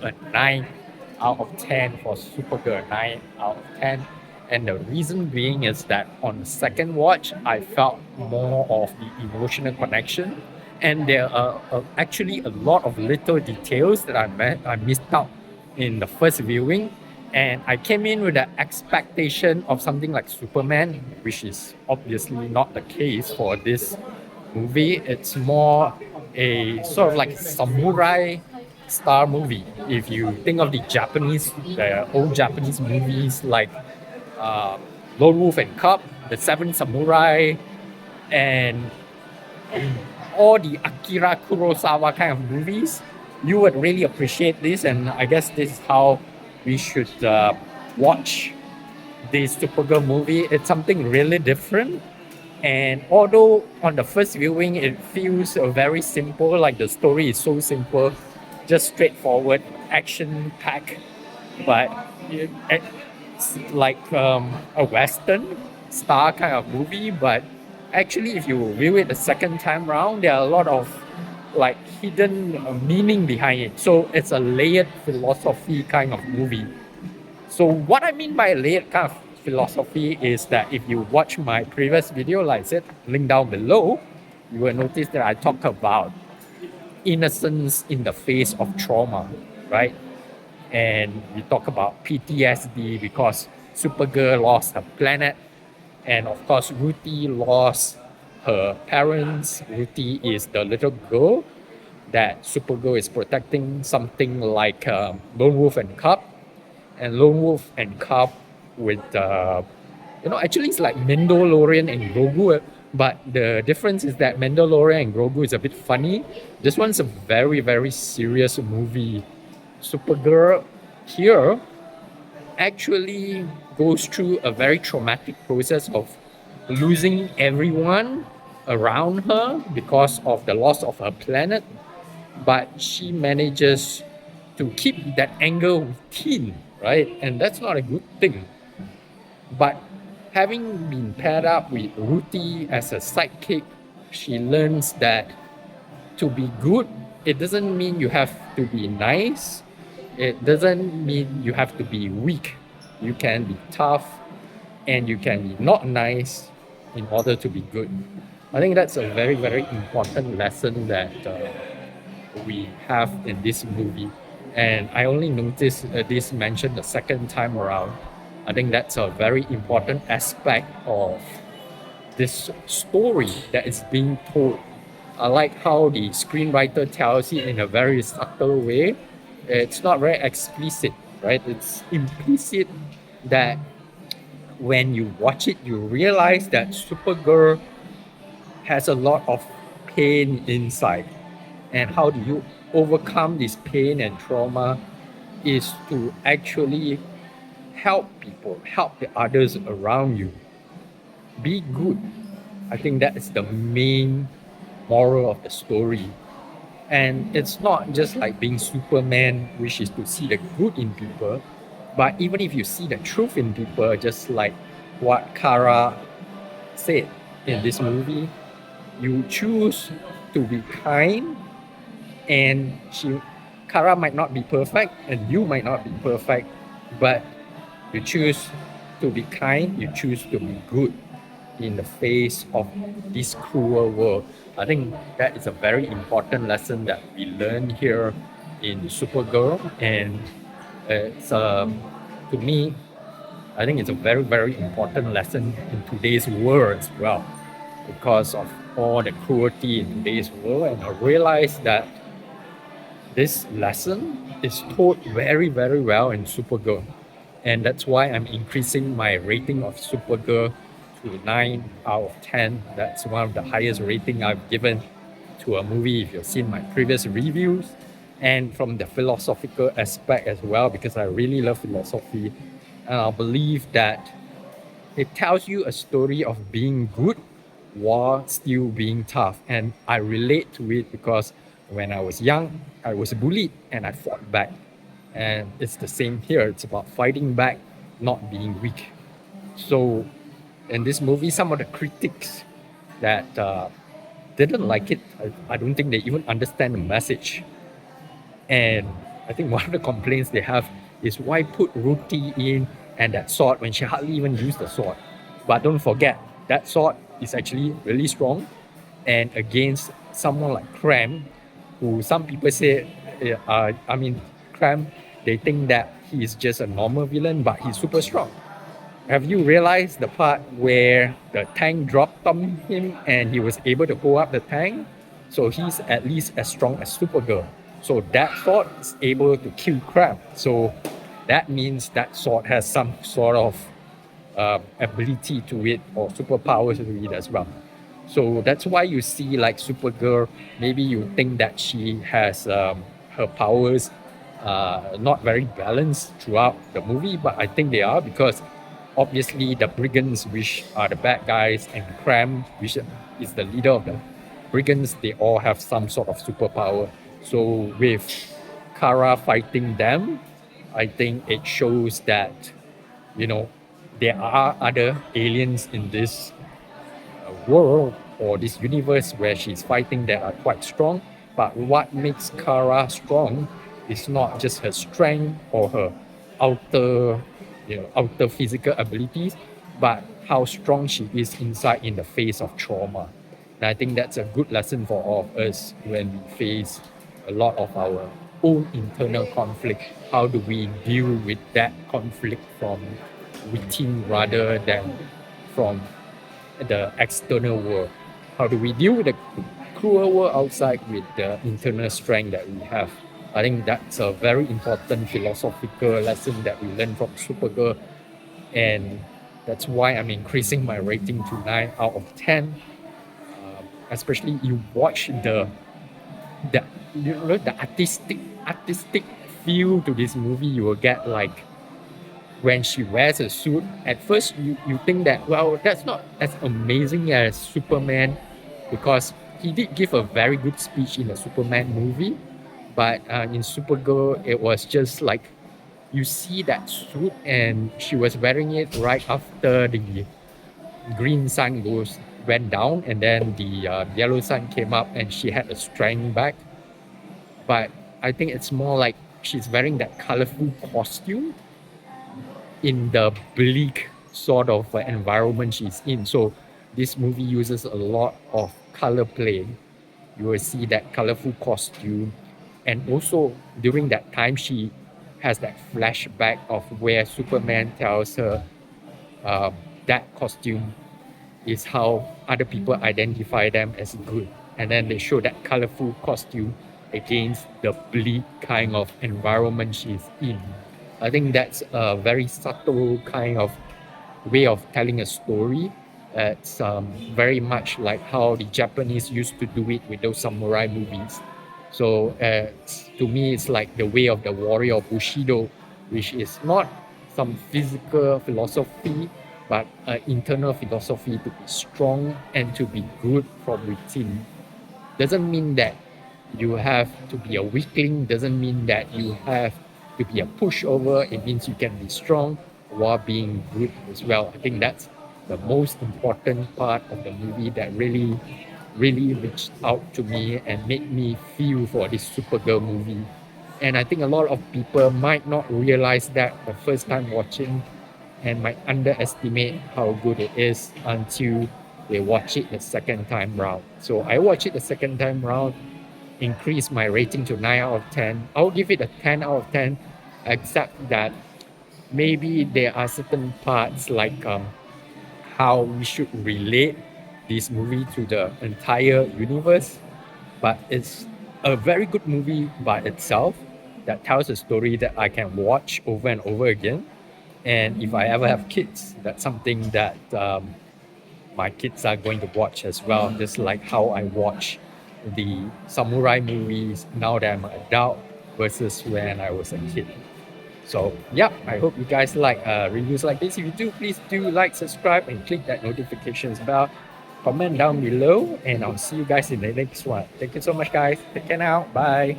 a 9 out of 10 for Supergirl, 9 out of 10. And the reason being is that on the second watch, I felt more of the emotional connection. And there are actually a lot of little details that I missed out in the first viewing. And I came in with the expectation of something like Superman, which is obviously not the case for this movie. It's more a sort of like samurai star movie. If you think of the old Japanese movies like uh, Lone Wolf and Cub, The Seven Samurai, and all the Akira Kurosawa kind of movies, you would really appreciate this. And I guess this is how we should watch this Supergirl movie. It's something really different. And although on the first viewing it feels very simple, like the story is so simple, just straightforward, action packed, but it's like a Western star kind of movie. But actually, if you view it the second time round, there are a lot of like hidden meaning behind it. So it's a layered philosophy kind of movie. So what I mean by layered kind of philosophy is that if you watch my previous video, like I said, link down below, you will notice that I talk about innocence in the face of trauma, right? And we talk about PTSD because Supergirl lost her planet, and of course Ruthie lost her parents. Ruthie is the little girl that Supergirl is protecting, something like Lone Wolf and Cub. And Lone Wolf and Cub with actually it's like Mandalorian and Grogu, but the difference is that Mandalorian and Grogu is a bit funny. This one's a very, very serious movie. Supergirl here actually goes through a very traumatic process of losing everyone around her because of the loss of her planet, but she manages to keep that anger within, right? And that's not a good thing. But having been paired up with Ruthie as a sidekick, she learns that to be good, it doesn't mean you have to be nice. It doesn't mean you have to be weak. You can be tough and you can be not nice in order to be good. I think that's a very, very important lesson that we have in this movie. And I only noticed this mentioned the second time around. I think that's a very important aspect of this story that is being told. I like how the screenwriter tells it in a very subtle way. It's not very explicit, right? It's implicit that when you watch it, you realize that Supergirl has a lot of pain inside. And how do you overcome this pain and trauma is to actually help people, help the others around you. Be good. I think that is the main moral of the story. And it's not just like being Superman, which is to see the good in people, but even if you see the truth in people, just like what Kara said in this movie, you choose to be kind, and Kara might not be perfect and you might not be perfect, but you choose to be kind, you choose to be good in the face of this cruel world. I think that is a very important lesson that we learn here in Supergirl, and it's to me, I think it's a very, very important lesson in today's world as well, because of all the cruelty in today's world. And I realized that this lesson is taught very, very well in Supergirl. And that's why I'm increasing my rating of Supergirl to 9 out of 10. That's one of the highest rating I've given to a movie if you've seen my previous reviews. And from the philosophical aspect as well, because I really love philosophy. And I believe that it tells you a story of being good while still being tough. And I relate to it because when I was young, I was bullied and I fought back. And it's the same here. It's about fighting back, not being weak. So in this movie, some of the critics that didn't like it, I don't think they even understand the message. And I think one of the complaints they have is why put Ruthie in and that sword when she hardly even used the sword. But don't forget, that sword is actually really strong, and against someone like Krem, who some people say, Krem, they think that he's just a normal villain, but he's super strong. Have you realized the part where the tank dropped on him and he was able to hold up the tank? So he's at least as strong as Supergirl. So that sword is able to kill Krem. So that means that sword has some sort of ability to it or superpowers to it as well. So that's why you see like Supergirl, maybe you think that she has her powers not very balanced throughout the movie, but I think they are because obviously the brigands, which are the bad guys, and Krem, which is the leader of the brigands, they all have some sort of superpower. So with Kara fighting them, I think it shows that, you know, there are other aliens in this world or this universe where she's fighting that are quite strong. But what makes Kara strong is not just her strength or her outer, outer physical abilities, but how strong she is inside in the face of trauma. And I think that's a good lesson for all of us when we face a lot of our own internal conflict. How do we deal with that conflict from within rather than from the external world? How do we deal with the cruel world outside with the internal strength that we have? I think that's a very important philosophical lesson that we learn from Supergirl, and that's why I'm increasing my rating to 9 out of 10. Especially you watch the the artistic feel to this movie you will get, like when she wears a suit. At first you think that, well, that's not as amazing as Superman, because he did give a very good speech in the Superman movie, but in Supergirl it was just like you see that suit and she was wearing it right after the green sun went down, and then the yellow sun came up and she had a strength back. But I think it's more like she's wearing that colorful costume in the bleak sort of environment she's in. So this movie uses a lot of color play. You will see that colorful costume, and also during that time she has that flashback of where Superman tells her that costume is how other people identify them as good, and then they show that colorful costume against the bleak kind of environment she's in. I think that's a very subtle kind of way of telling a story. It's very much like how the Japanese used to do it with those samurai movies. So to me, it's like the way of the warrior, Bushido, which is not some physical philosophy, but an internal philosophy to be strong and to be good from within. Doesn't mean that you have to be a weakling, doesn't mean that you have to be a pushover. It means you can be strong while being good as well. I think that's the most important part of the movie that really reached out to me and made me feel for this Supergirl movie. And I think a lot of people might not realize that the first time watching, and might underestimate how good it is until they watch it the second time round. So I watched it the second time round, increased my rating to 9 out of 10. I'll give it a 10 out of 10, except that maybe there are certain parts like how we should relate this movie to the entire universe. But it's a very good movie by itself that tells a story that I can watch over and over again. And if I ever have kids, that's something that my kids are going to watch as well, just like how I watch the samurai movies now that I'm an adult versus when I was a kid. So yeah, I hope you guys like reviews like this. If you do, please do like, subscribe, and click that notifications bell. Comment down below, and I'll see you guys in the next one. Thank you so much, guys. Take care now. Bye.